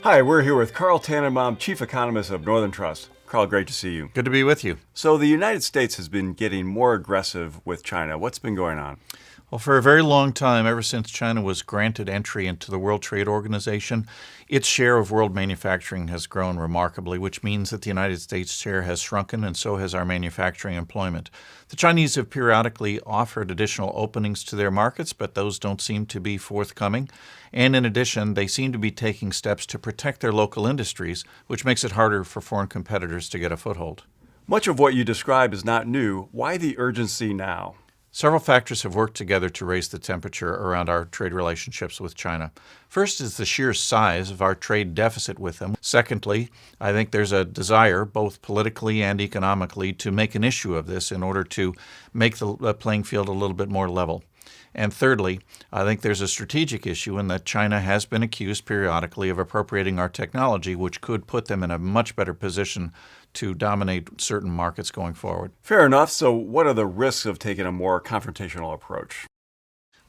Hi, we're here with Carl Tannenbaum, Chief Economist of Northern Trust. Carl, great to see you. Good to be with you. So the United States has been getting more aggressive with China. What's been going on? Well, for a very long time, ever since China was granted entry into the World Trade Organization, its share of world manufacturing has grown remarkably, which means that the United States' share has shrunken, and so has our manufacturing employment. The Chinese have periodically offered additional openings to their markets, but those don't seem to be forthcoming. And in addition, they seem to be taking steps to protect their local industries, which makes it harder for foreign competitors to get a foothold. Much of what you describe is not new. Why the urgency now? Several factors have worked together to raise the temperature around our trade relationships with China. First is the sheer size of our trade deficit with them. Secondly, I think there's a desire, both politically and economically, to make an issue of this in order to make the playing field a little bit more level. And thirdly, I think there's a strategic issue in that China has been accused periodically of appropriating our technology, which could put them in a much better position to dominate certain markets going forward. Fair enough. So what are the risks of taking a more confrontational approach?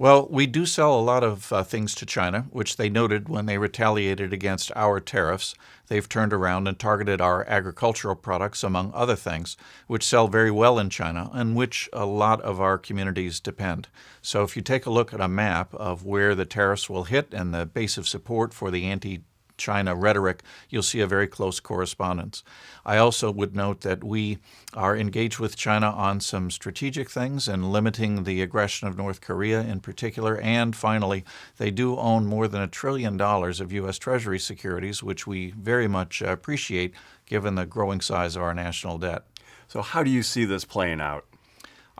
Well, we do sell a lot of things to China, which they noted when they retaliated against our tariffs. They've turned around and targeted our agricultural products, among other things, which sell very well in China and which a lot of our communities depend. So if you take a look at a map of where the tariffs will hit and the base of support for the anti-China rhetoric, you'll see a very close correspondence. I also would note that we are engaged with China on some strategic things and limiting the aggression of North Korea in particular. And finally, they do own more than $1 trillion of U.S. Treasury securities, which we very much appreciate given the growing size of our national debt. So how do you see this playing out?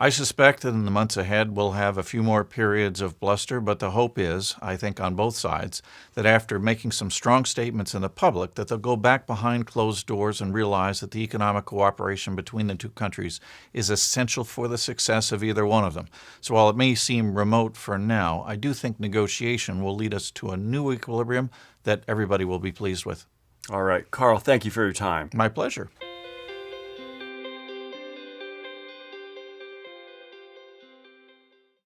I suspect that in the months ahead we'll have a few more periods of bluster, but the hope is, I think on both sides, that after making some strong statements in the public, that they'll go back behind closed doors and realize that the economic cooperation between the two countries is essential for the success of either one of them. So while it may seem remote for now, I do think negotiation will lead us to a new equilibrium that everybody will be pleased with. All right. Carl, thank you for your time. My pleasure.